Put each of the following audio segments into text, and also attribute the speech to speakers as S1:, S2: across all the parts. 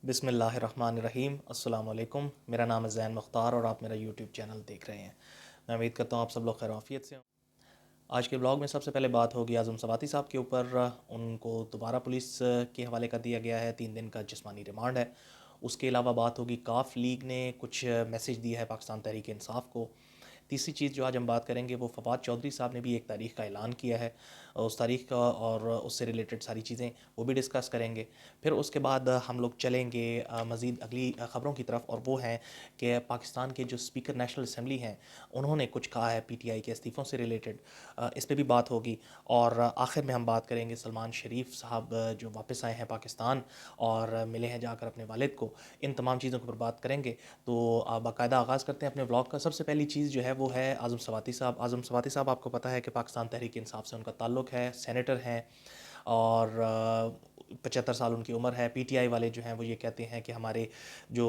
S1: بسم اللہ الرحمن الرحیم۔ السلام علیکم، میرا نام ہے زین مختار اور آپ میرا یوٹیوب چینل دیکھ رہے ہیں۔ میں امید کرتا ہوں آپ سب لوگ خیر عافیت سے ہوں۔ آج کے بلاگ میں سب سے پہلے بات ہوگی اعظم سواتی صاحب کے اوپر۔ ان کو دوبارہ پولیس کے حوالے کر دیا گیا ہے، 3 دن کا جسمانی ریمانڈ ہے۔ اس کے علاوہ بات ہوگی کاف لیگ نے کچھ میسج دیا ہے پاکستان تحریک انصاف کو۔ تیسری چیز جو آج ہم بات کریں گے وہ فواد چودھری صاحب نے بھی ایک تاریخ کا اعلان کیا ہے، اس تاریخ کا اور اس سے ریلیٹڈ ساری چیزیں وہ بھی ڈسکس کریں گے۔ پھر اس کے بعد ہم لوگ چلیں گے مزید اگلی خبروں کی طرف، اور وہ ہیں کہ پاکستان کے جو اسپیکر نیشنل اسمبلی ہیں انہوں نے کچھ کہا ہے پی ٹی آئی کے استعفوں سے ریلیٹڈ، اس پہ بھی بات ہوگی۔ اور آخر میں ہم بات کریں گے سلمان شریف صاحب جو واپس آئے ہیں پاکستان اور ملے ہیں جا کر اپنے والد کو، ان تمام چیزوں کے اوپر بات کریں گے۔ تو باقاعدہ آغاز کرتے ہیں اپنے بلاگ کا۔ سب سے پہلی چیز جو ہے وہ ہے اعظم سواتی صاحب۔ اعظم سواتی صاحب آپ کو پتہ ہے کہ پاکستان تحریک انصاف سے ان کا تعلق ہے، سینیٹر ہیں اور 75 سال ان کی عمر ہے۔ پی ٹی آئی والے جو ہیں وہ یہ کہتے ہیں کہ ہمارے جو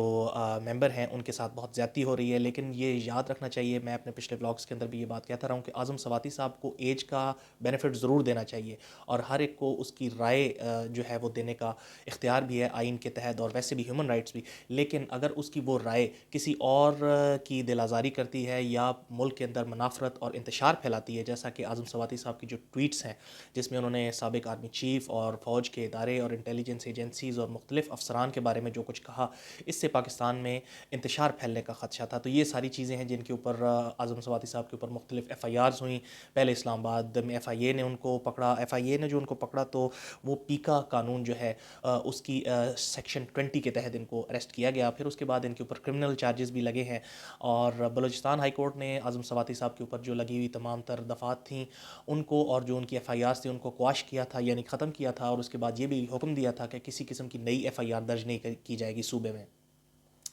S1: ممبر ہیں ان کے ساتھ بہت زیادتی ہو رہی ہے، لیکن یہ یاد رکھنا چاہیے، میں اپنے پچھلے بلاگس کے اندر بھی یہ بات کہتا رہا ہوں کہ اعظم سواتی صاحب کو ایج کا بینیفٹ ضرور دینا چاہیے اور ہر ایک کو اس کی رائے جو ہے وہ دینے کا اختیار بھی ہے آئین کے تحت اور ویسے بھی ہیومن رائٹس بھی۔ لیکن اگر اس کی وہ رائے کسی اور کی دل آزاری کرتی ہے یا ملک کے اندر منافرت اور انتشار پھیلاتی ہے، جیسا کہ اعظم سواتی صاحب کی جو ٹویٹس ہیں جس میں انہوں نے سابق آرمی چیف اور فوج کے ادارے اور انٹیلیجنس ایجنسیز اور مختلف افسران کے بارے میں جو کچھ کہا، اس سے پاکستان میں انتشار پھیلنے کا خدشہ تھا۔ تو یہ ساری چیزیں ہیں جن کے اوپر اعظم سواتی صاحب کے اوپر مختلف ایف آئی آرز ہوئیں۔ پہلے اسلام آباد میں ایف آئی اے نے ان کو پکڑا، ایف آئی اے نے جو ان کو پکڑا تو وہ پیکا قانون جو ہے اس کی سیکشن 20 کے تحت ان کو اریسٹ کیا گیا۔ پھر اس کے بعد ان کے اوپر کرمنل چارجز بھی لگے ہیں، اور بلوچستان ہائی کورٹ نے اعظم سواتی صاحب کے اوپر جو لگی ہوئی تمام تر دفعات تھیں ان کو، اور جو ان کی ایف آئی آرز تھیں ان کو کواش کیا تھا، یعنی ختم کیا تھا، اور اس کے بعد یہ بھی حکم دیا تھا کہ کسی قسم کی نئی ایف آئی آر درج نہیں کی جائے گی صوبے میں۔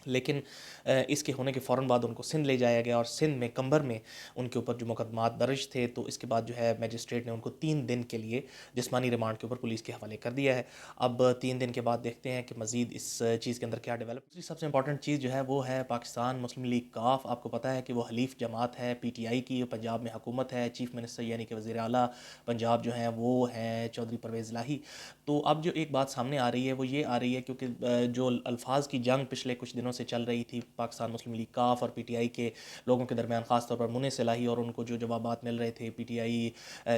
S1: لیکن اس کے ہونے کے فوراً بعد ان کو سندھ لے جایا گیا، اور سندھ میں کمبر میں ان کے اوپر جو مقدمات درج تھے، تو اس کے بعد جو ہے میجسٹریٹ نے ان کو 3 دن کے لیے جسمانی ریمانڈ کے اوپر پولیس کے حوالے کر دیا ہے۔ اب 3 دن کے بعد دیکھتے ہیں کہ مزید اس چیز کے اندر کیا ڈیولپ۔ دوسری سب سے امپورٹنٹ چیز جو ہے وہ ہے پاکستان مسلم لیگ کاف۔ آپ کو پتہ ہے کہ وہ حلیف جماعت ہے پی ٹی آئی کی، پنجاب میں حکومت ہے، چیف منسٹر یعنی کہ وزیر اعلیٰ پنجاب جو ہیں وہ ہیں چودھری پرویز الہی۔ تو اب جو ایک بات سامنے آ رہی ہے وہ یہ آ رہی ہے کیونکہ جو الفاظ کی جنگ پچھلے کچھ دنوں سے چل رہی تھی پاکستان مسلم لیگ کاف اور پی ٹی آئی کے لوگوں کے درمیان، خاص طور پر منیس الہی اور ان کو جو جوابات مل رہے تھے پی ٹی آئی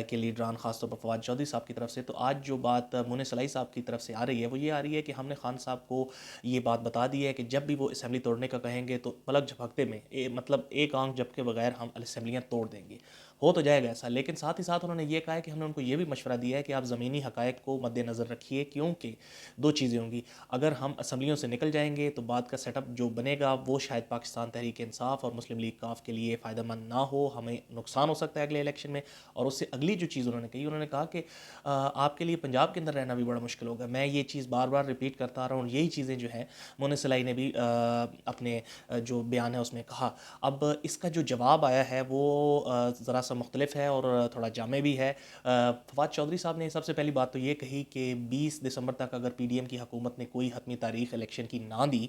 S1: کے لیڈران خاص طور پر فواد چودھری صاحب کی طرف سے، تو آج جو بات منیس الہی صاحب کی طرف سے آ رہی ہے وہ یہ آ رہی ہے کہ ہم نے خان صاحب کو یہ بات بتا دی ہے کہ جب بھی وہ اسمبلی توڑنے کا کہیں گے تو پلک جھپکتے میں مطلب ایک آنکھ جھپکے بغیر ہم اسمبلیاں توڑ دیں گے، ہو تو جائے گا ایسا۔ لیکن ساتھ ہی ساتھ انہوں نے یہ کہا ہے کہ ہم نے ان کو یہ بھی مشورہ دیا ہے کہ آپ زمینی حقائق کو مد نظر رکھیے، کیونکہ 2 چیزیں ہوں گی، اگر ہم اسمبلیوں سے نکل جائیں گے تو بعد کا سیٹ اپ جو بنے گا وہ شاید پاکستان تحریک انصاف اور مسلم لیگ کاف کے لیے فائدہ مند نہ ہو، ہمیں نقصان ہو سکتا ہے اگلے الیکشن میں۔ اور اس سے اگلی جو چیز انہوں نے کہی، انہوں نے کہا کہ آپ کے لیے پنجاب کے اندر رہنا بھی بڑا مشکل ہوگا۔ میں یہ چیز بار بار ریپیٹ کرتا آ رہا ہوں، اور یہی چیزیں جو ہیں مونس الہی نے بھی اپنے جو بیان ہے اس میں کہا۔ اب اس کا جو جواب آیا ہے وہ ذرا سا مختلف ہے اور تھوڑا جامع بھی ہے۔ فواد چودھری صاحب نے سب سے پہلی بات تو یہ کہی کہ 20 دسمبر تک اگر پی ڈی ایم کی حکومت نے کوئی حتمی تاریخ الیکشن کی نہ دی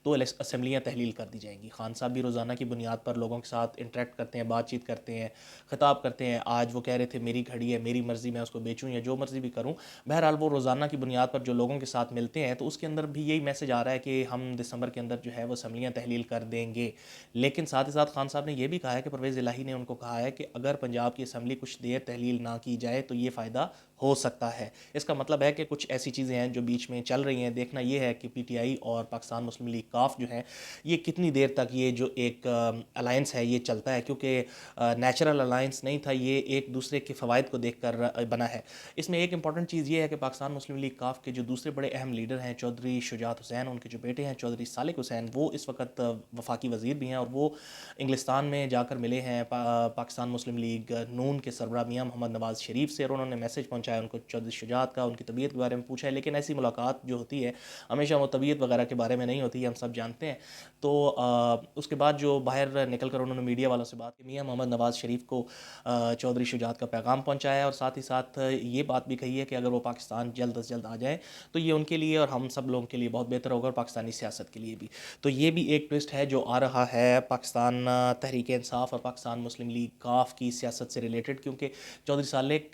S1: تو اسمبلیاں تحلیل کر دی جائیں گی۔ خان صاحب بھی روزانہ کی بنیاد پر لوگوں کے ساتھ انٹریکٹ کرتے ہیں، بات چیت کرتے ہیں، خطاب کرتے ہیں۔ آج وہ کہہ رہے تھے میری گھڑی ہے، میری مرضی، میں اس کو بیچوں یا جو مرضی بھی کروں۔ بہرحال وہ روزانہ کی بنیاد پر جو لوگوں کے ساتھ ملتے ہیں تو اس کے اندر بھی یہی میسج آ رہا ہے کہ ہم دسمبر کے اندر جو ہے وہ اسمبلیاں تحلیل کر دیں گے۔ لیکن ساتھ ہی ساتھ خان صاحب نے یہ بھی کہا ہے کہ پرویز الہی نے ان کو کہا ہے کہ اگر پنجاب کی اسمبلی کچھ دیر تحلیل نہ کی جائے تو یہ فائدہ ہو سکتا ہے۔ اس کا مطلب ہے کہ کچھ ایسی چیزیں ہیں جو بیچ میں چل رہی ہیں۔ دیکھنا یہ ہے کہ پی ٹی آئی اور پاکستان مسلم لیگ کاف جو ہے یہ کتنی دیر تک یہ جو ایک الائنس ہے یہ چلتا ہے، کیونکہ نیچرل الائنس نہیں تھا، یہ ایک دوسرے کے فوائد کو دیکھ کر بنا ہے۔ اس میں ایک امپورٹنٹ چیز یہ ہے کہ پاکستان مسلم لیگ کاف کے جو دوسرے بڑے اہم لیڈر ہیں چودھری شجاعت حسین، ان کے جو بیٹے ہیں چودھری سالک حسین، وہ اس وقت وفاقی وزیر بھی ہیں، اور وہ انگلستان میں جا کر ملے ہیں پاکستان مسلم لیگ نون کے سربراہ میاں محمد نواز شریف سے، اور انہوں نے میسج پہنچایا ان کو چودھری شجاعت کا، ان کی طبیعت کے بارے میں پوچھا ہے۔ لیکن ایسی ملاقات جو ہوتی ہے ہمیشہ وہ طبیعت وغیرہ کے بارے میں نہیں ہوتی ہے، ہم سب جانتے ہیں۔ تو اس کے بعد جو باہر نکل کر انہوں نے میڈیا والوں سے بات کی، میاں محمد نواز شریف کو چودھری شجاعت کا پیغام پہنچایا ہے، اور ساتھ ہی ساتھ یہ بات بھی کہی ہے کہ اگر وہ پاکستان جلد از جلد آ جائیں تو یہ ان کے لیے اور ہم سب لوگوں کے لیے بہت بہتر ہوگا، اور پاکستانی سیاست کے لیے بھی۔ تو یہ بھی ایک ٹوسٹ ہے جو آ رہا ہے پاکستان تحریک انصاف اور پاکستان مسلم لیگ کاف کی سیاست سے ریلیٹڈ، کیونکہ چودھری سالک